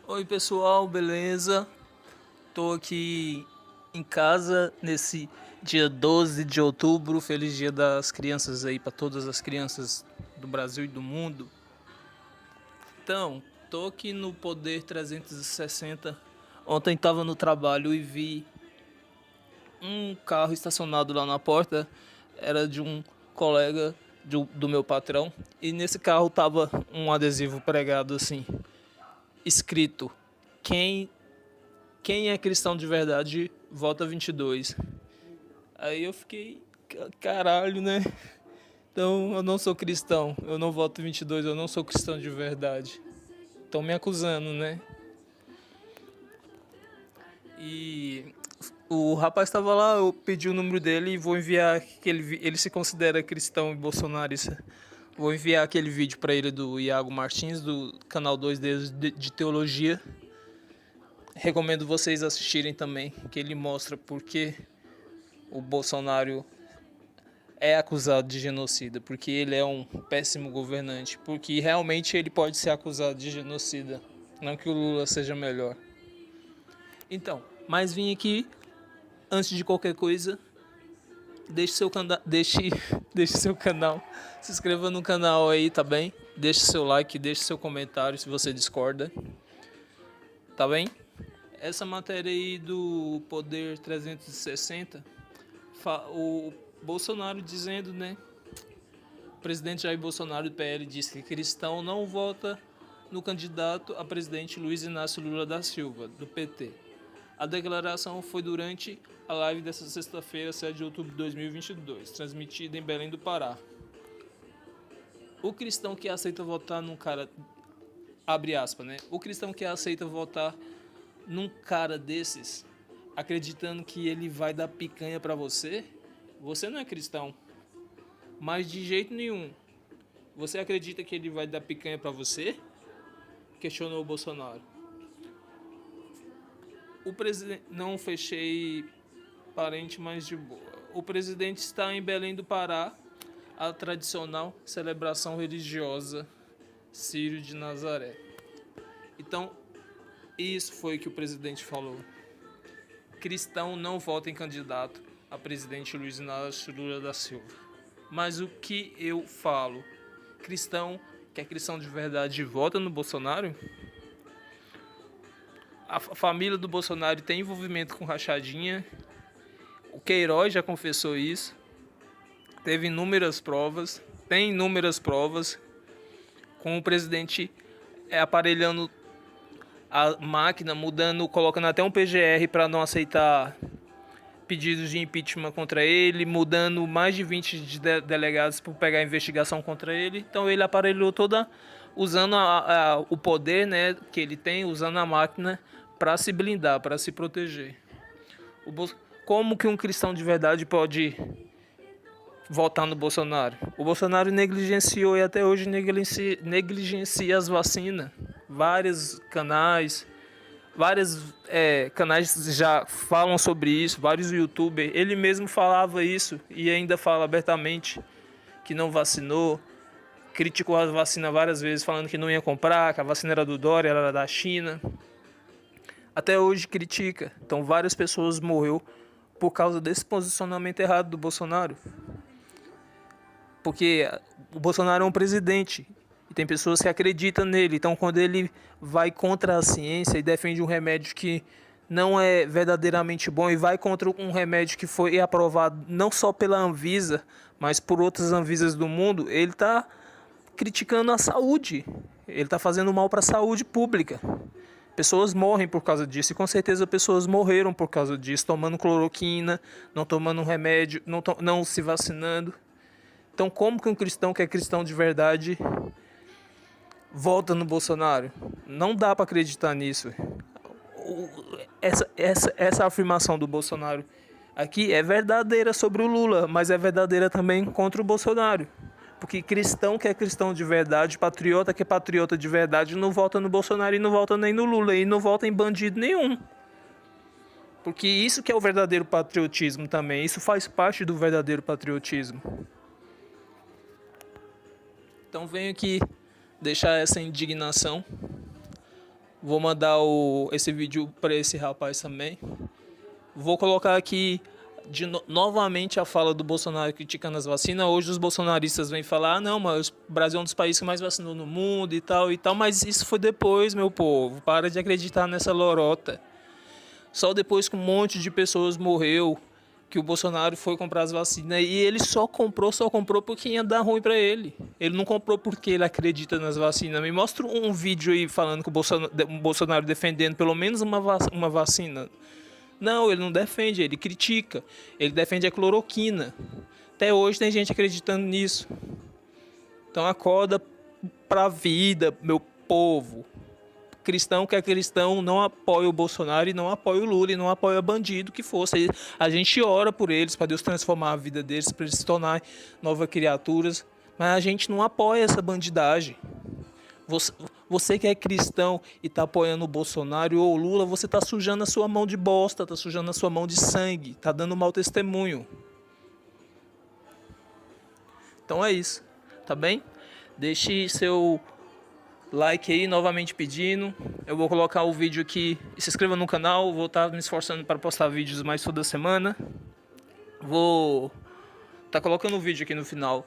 Oi pessoal, beleza? Tô aqui em casa nesse dia 12 de outubro. Feliz Dia das Crianças aí para todas as crianças do Brasil e do mundo. Então, tô aqui no Poder 360. Ontem tava no trabalho e vi um carro estacionado lá na porta. Era de um colega do meu patrão. E nesse carro tava um adesivo pregado assim, escrito: Quem Quem é cristão de verdade vota 22. Aí eu fiquei, caralho, né? Então eu não sou cristão, eu não voto 22, eu não sou cristão de verdade. Estão me acusando, né? E o rapaz estava lá, eu pedi o número dele e vou enviar que ele se considera cristão e bolsonarista. Vou enviar aquele vídeo para ele do Iago Martins, do canal 2 deles de teologia. Recomendo vocês assistirem também, que ele mostra porque o Bolsonaro é acusado de genocida, porque ele é um péssimo governante, porque realmente ele pode ser acusado de genocida, não que o Lula seja melhor. Então, mas vim aqui, antes de qualquer coisa, deixe seu canal, se inscreva no canal aí, tá bem? Deixe seu like, deixe seu comentário se você discorda, tá bem? Essa matéria aí do Poder 360, o Bolsonaro dizendo, né? O presidente Jair Bolsonaro do PL disse que cristão não vota no candidato a presidente Luiz Inácio Lula da Silva, do PT. A declaração foi durante a live desta sexta-feira, 7 de outubro de 2022, transmitida em Belém do Pará. O cristão que aceita votar num cara, abre aspas, né? O cristão que aceita votar num cara desses, acreditando que ele vai dar picanha pra você, você não é cristão. Mas de jeito nenhum. Você acredita que ele vai dar picanha pra você? Questionou o Bolsonaro. O presidente... Não fechei parente, mas de boa. O presidente está em Belém do Pará, a tradicional celebração religiosa Círio de Nazaré. Então, isso foi o que o presidente falou. Cristão não vota em candidato a presidente Luiz Inácio Lula da Silva. Mas o que eu falo? Cristão, que é cristão de verdade, vota no Bolsonaro? A família do Bolsonaro tem envolvimento com rachadinha. O Queiroz já confessou isso. Teve inúmeras provas. Tem inúmeras provas. Com o presidente aparelhando a máquina, mudando, colocando até um PGR para não aceitar pedidos de impeachment contra ele, mudando mais de 20 delegados para pegar a investigação contra ele. Então ele aparelhou toda, usando o poder, né, que ele tem, usando a máquina para se blindar, para se proteger. Como que um cristão de verdade pode votar no Bolsonaro? O Bolsonaro negligenciou e até hoje negligencia as vacinas. Vários canais já falam sobre isso, vários youtubers, ele mesmo falava isso e ainda fala abertamente que não vacinou, criticou a vacina várias vezes, falando que não ia comprar, que a vacina era do Dória, era da China. Até hoje critica, então várias pessoas morreram por causa desse posicionamento errado do Bolsonaro. Porque o Bolsonaro é um presidente e tem pessoas que acreditam nele. Então, quando ele vai contra a ciência e defende um remédio que não é verdadeiramente bom e vai contra um remédio que foi aprovado não só pela Anvisa, mas por outras Anvisas do mundo, ele está criticando a saúde. Ele está fazendo mal para a saúde pública. Pessoas morrem por causa disso, e com certeza pessoas morreram por causa disso, tomando cloroquina, não tomando um remédio, não se vacinando. Então, como que um cristão que é cristão de verdade vota no Bolsonaro? Não dá para acreditar nisso. Essa afirmação do Bolsonaro aqui é verdadeira sobre o Lula, mas é verdadeira também contra o Bolsonaro. Porque cristão que é cristão de verdade, patriota que é patriota de verdade, não vota no Bolsonaro e não vota nem no Lula e não vota em bandido nenhum. Porque isso que é o verdadeiro patriotismo também, isso faz parte do verdadeiro patriotismo. Então venho aqui deixar essa indignação. Vou mandar esse vídeo para esse rapaz também. Vou colocar aqui novamente a fala do Bolsonaro criticando as vacinas. Hoje os bolsonaristas vêm falar, não, mas o Brasil é um dos países que mais vacinou no mundo e tal, mas isso foi depois, meu povo. Para de acreditar nessa lorota. Só depois que um monte de pessoas morreu, que o Bolsonaro foi comprar as vacinas. E ele só comprou porque ia dar ruim para ele. Ele não comprou porque ele acredita nas vacinas. Me mostra um vídeo aí falando que o Bolsonaro defendendo pelo menos uma vacina. Não, ele não defende, ele critica. Ele defende a cloroquina. Até hoje tem gente acreditando nisso. Então acorda pra vida, meu povo. Cristão que é cristão não apoia o Bolsonaro e não apoia o Lula e não apoia bandido que fosse. A gente ora por eles, para Deus transformar a vida deles, para eles se tornarem novas criaturas. Mas a gente não apoia essa bandidagem. Você que é cristão e está apoiando o Bolsonaro ou o Lula, você está sujando a sua mão de bosta, está sujando a sua mão de sangue, está dando mau testemunho. Então é isso, tá bem? Deixe seu like aí, novamente pedindo. Eu vou colocar o vídeo aqui e se inscreva no canal. Vou estar me esforçando para postar vídeos mais toda semana. Vou estar colocando o vídeo aqui no final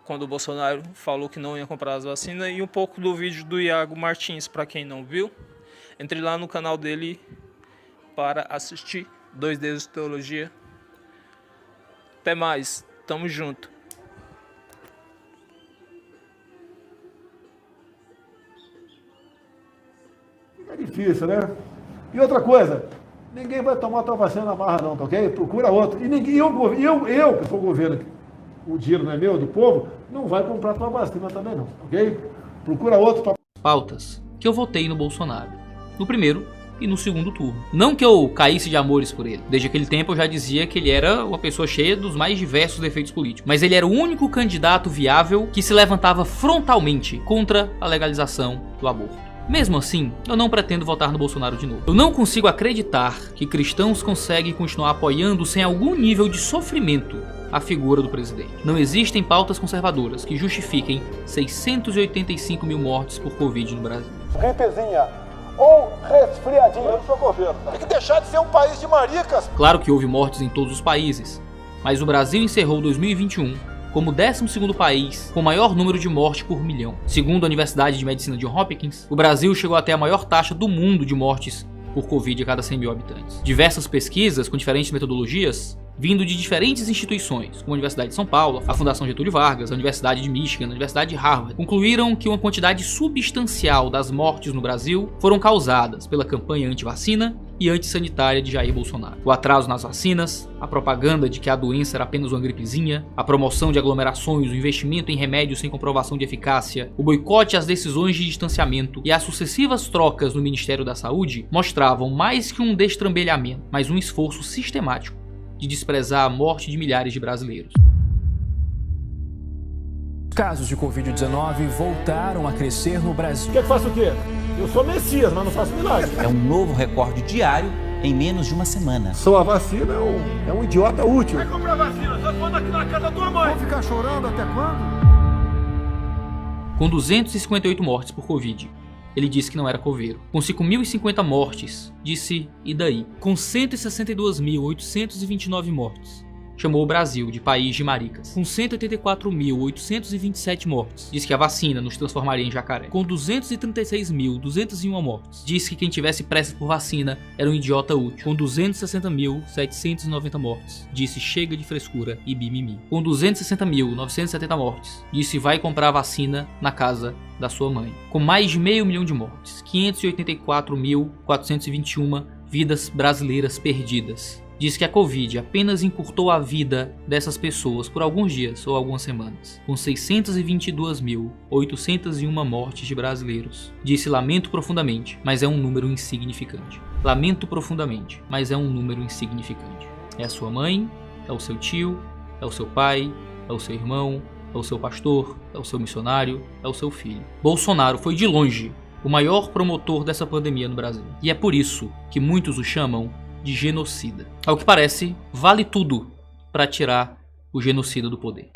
quando o Bolsonaro falou que não ia comprar as vacinas e um pouco do vídeo do Iago Martins, para quem não viu. Entre lá no canal dele para assistir. 2 Dedos de Teologia. Até mais, tamo junto. É difícil, né? E outra coisa, ninguém vai tomar tua vacina na marra não, tá ok? Procura outro. E ninguém, eu que sou o governo, o dinheiro não é meu, do povo, não vai comprar tua vacina também não, ok? Procura outro. Pautas que eu votei no Bolsonaro, no primeiro e no segundo turno. Não que eu caísse de amores por ele. Desde aquele tempo eu já dizia que ele era uma pessoa cheia dos mais diversos defeitos políticos. Mas ele era o único candidato viável que se levantava frontalmente contra a legalização do aborto. Mesmo assim, eu não pretendo votar no Bolsonaro de novo. Eu não consigo acreditar que cristãos conseguem continuar apoiando sem algum nível de sofrimento a figura do presidente. Não existem pautas conservadoras que justifiquem 685 mil mortes por Covid no Brasil. Gripezinha ou resfriadinha. Eu não sou governo. Tem que deixar de ser um país de maricas. Claro que houve mortes em todos os países, mas o Brasil encerrou 2021 como o 12º país com maior número de mortes por milhão. Segundo a Universidade de Medicina de Johns Hopkins, o Brasil chegou até a maior taxa do mundo de mortes por Covid a cada 100 mil habitantes. Diversas pesquisas com diferentes metodologias, vindo de diferentes instituições, como a Universidade de São Paulo, a Fundação Getúlio Vargas, a Universidade de Michigan, a Universidade de Harvard, concluíram que uma quantidade substancial das mortes no Brasil foram causadas pela campanha anti-vacina e antissanitária de Jair Bolsonaro. O atraso nas vacinas, a propaganda de que a doença era apenas uma gripezinha, a promoção de aglomerações, o investimento em remédios sem comprovação de eficácia, o boicote às decisões de distanciamento e as sucessivas trocas no Ministério da Saúde mostravam mais que um destrambelhamento, mas um esforço sistemático de desprezar a morte de milhares de brasileiros. Casos de Covid-19 voltaram a crescer no Brasil. Quer que faça o quê? Eu sou Messias, mas não faço milagre. É um novo recorde diário em menos de uma semana. Só a vacina é um idiota útil. Vai comprar vacina, só manda aqui na casa da tua mãe. Vou ficar chorando até quando? Com 258 mortes por Covid, ele disse que não era coveiro. Com 5.050 mortes, disse e daí? Com 162.829 mortes, chamou o Brasil de país de maricas. Com 184.827 mortes, disse que a vacina nos transformaria em jacaré. Com 236.201 mortes, disse que quem tivesse pressa por vacina era um idiota útil. Com 260.790 mortes, disse chega de frescura e mimimi. Com 260.970 mortes, disse vai comprar a vacina na casa da sua mãe. Com mais de 500 mil de mortes, 584.421 vidas brasileiras perdidas. Diz que a Covid apenas encurtou a vida dessas pessoas por alguns dias ou algumas semanas, com 622.801 mortes de brasileiros. Disse lamento profundamente, mas é um número insignificante. Lamento profundamente, mas é um número insignificante. É a sua mãe, é o seu tio, é o seu pai, é o seu irmão, é o seu pastor, é o seu missionário, é o seu filho. Bolsonaro foi de longe o maior promotor dessa pandemia no Brasil. E é por isso que muitos o chamam de genocida. Ao que parece, vale tudo para tirar o genocida do poder.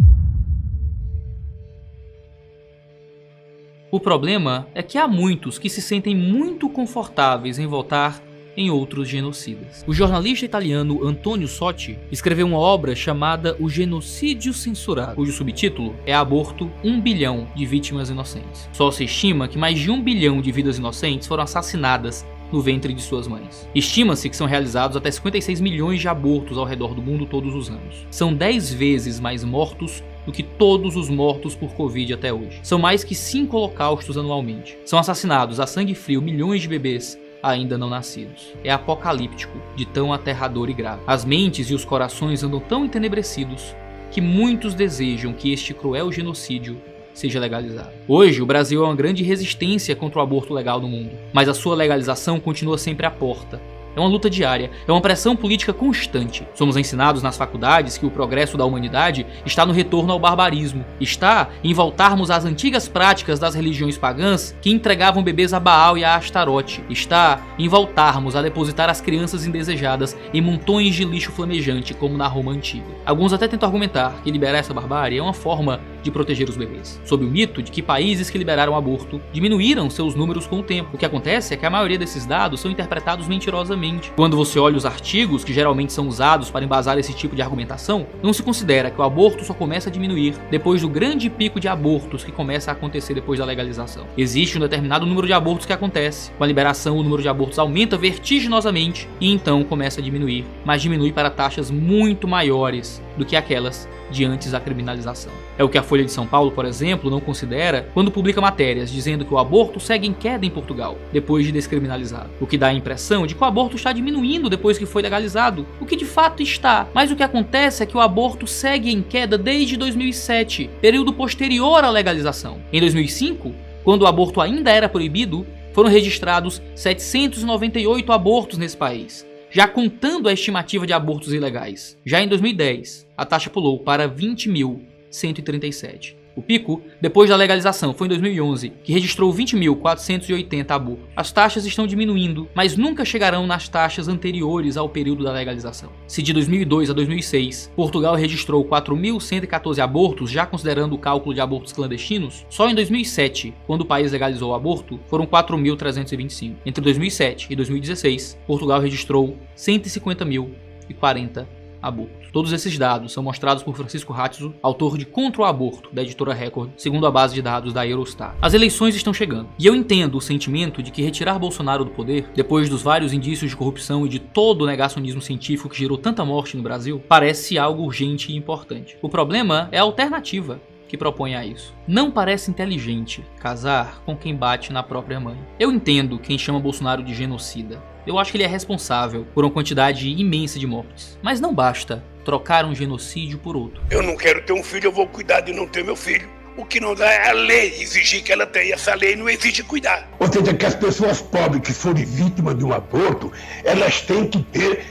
O problema é que há muitos que se sentem muito confortáveis em votar em outros genocidas. O jornalista italiano Antonio Sotti escreveu uma obra chamada O Genocídio Censurado, cujo subtítulo é Aborto, 1 bilhão de vítimas inocentes. Só se estima que mais de 1 bilhão de vidas inocentes foram assassinadas no ventre de suas mães. Estima-se que são realizados até 56 milhões de abortos ao redor do mundo todos os anos. São 10 vezes mais mortos do que todos os mortos por Covid até hoje. São mais que 5 holocaustos anualmente. São assassinados a sangue frio milhões de bebês ainda não nascidos. É apocalíptico, de tão aterrador e grave. As mentes e os corações andam tão entenebrecidos que muitos desejam que este cruel genocídio seja legalizado. Hoje, o Brasil é uma grande resistência contra o aborto legal no mundo, mas a sua legalização continua sempre à porta. É uma luta diária, é uma pressão política constante. Somos ensinados nas faculdades que o progresso da humanidade está no retorno ao barbarismo, está em voltarmos às antigas práticas das religiões pagãs que entregavam bebês a Baal e a Astarote, está em voltarmos a depositar as crianças indesejadas em montões de lixo flamejante como na Roma antiga. Alguns até tentam argumentar que liberar essa barbárie é uma forma de proteger os bebês, sob o mito de que países que liberaram o aborto diminuíram seus números com o tempo. O que acontece é que a maioria desses dados são interpretados mentirosamente. Quando você olha os artigos que geralmente são usados para embasar esse tipo de argumentação, não se considera que o aborto só começa a diminuir depois do grande pico de abortos que começa a acontecer depois da legalização. Existe um determinado número de abortos que acontece. Com a liberação, o número de abortos aumenta vertiginosamente e então começa a diminuir, mas diminui para taxas muito maiores do que aquelas de antes da criminalização. É o que a Folha de São Paulo, por exemplo, não considera quando publica matérias dizendo que o aborto segue em queda em Portugal, depois de descriminalizado. O que dá a impressão de que o aborto está diminuindo depois que foi legalizado, o que de fato está. Mas o que acontece é que o aborto segue em queda desde 2007, período posterior à legalização. Em 2005, quando o aborto ainda era proibido, foram registrados 798 abortos nesse país, já contando a estimativa de abortos ilegais. Já em 2010, a taxa pulou para 20.137. O pico, depois da legalização, foi em 2011, que registrou 20.480 abortos. As taxas estão diminuindo, mas nunca chegarão nas taxas anteriores ao período da legalização. Se de 2002 a 2006, Portugal registrou 4.114 abortos, já considerando o cálculo de abortos clandestinos, só em 2007, quando o país legalizou o aborto, foram 4.325. Entre 2007 e 2016, Portugal registrou 150.040 abortos. Todos esses dados são mostrados por Francisco Ratzo, autor de Contra o Aborto, da editora Record, segundo a base de dados da Eurostat. As eleições estão chegando, e eu entendo o sentimento de que retirar Bolsonaro do poder, depois dos vários indícios de corrupção e de todo o negacionismo científico que gerou tanta morte no Brasil, parece algo urgente e importante. O problema é a alternativa que propõe a isso. Não parece inteligente casar com quem bate na própria mãe. Eu entendo quem chama Bolsonaro de genocida. Eu acho que ele é responsável por uma quantidade imensa de mortes. Mas não basta trocar um genocídio por outro. Eu não quero ter um filho, eu vou cuidar de não ter meu filho. O que não dá é a lei exigir que ela tenha. Essa lei não exige cuidar. Ou seja, que as pessoas pobres que forem vítimas de um aborto, elas têm que ter,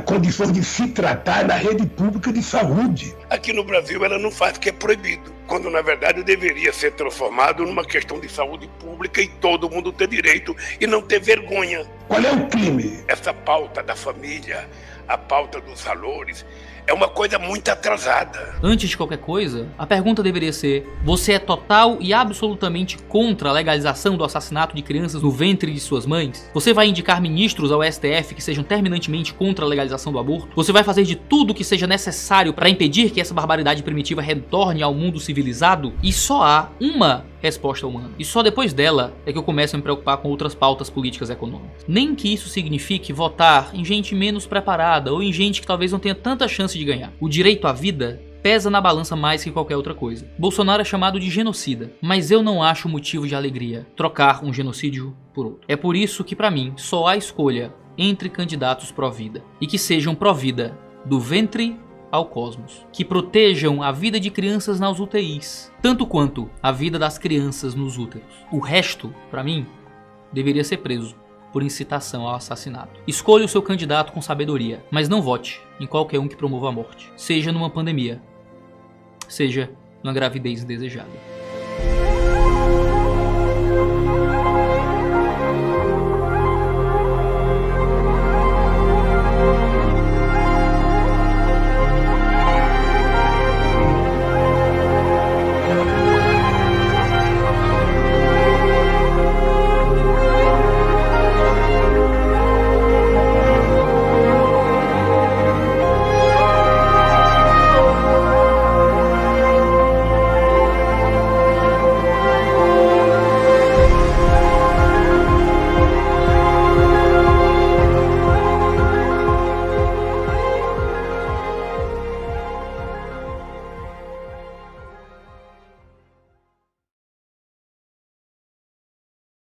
condições de se tratar na rede pública de saúde. Aqui no Brasil ela não faz porque é proibido, quando na verdade deveria ser transformado numa questão de saúde pública e todo mundo ter direito e não ter vergonha. Qual é o crime? Essa pauta da família, a pauta dos valores, é uma coisa muito atrasada. Antes de qualquer coisa, a pergunta deveria ser: você é total e absolutamente contra a legalização do assassinato de crianças no ventre de suas mães? Você vai indicar ministros ao STF que sejam terminantemente contra a legalização do aborto? Você vai fazer de tudo o que seja necessário para impedir que essa barbaridade primitiva retorne ao mundo civilizado? E só há uma resposta humana. E só depois dela é que eu começo a me preocupar com outras pautas políticas e econômicas. Nem que isso signifique votar em gente menos preparada ou em gente que talvez não tenha tanta chance de ganhar. O direito à vida pesa na balança mais que qualquer outra coisa. Bolsonaro é chamado de genocida, mas eu não acho motivo de alegria trocar um genocídio por outro. É por isso que, para mim, só há escolha entre candidatos pró-vida, e que sejam pró-vida do ventre ao cosmos, que protejam a vida de crianças nas UTIs, tanto quanto a vida das crianças nos úteros. O resto, para mim, deveria ser preso por incitação ao assassinato. Escolha o seu candidato com sabedoria, mas não vote em qualquer um que promova a morte, seja numa pandemia, seja numa gravidez indesejada.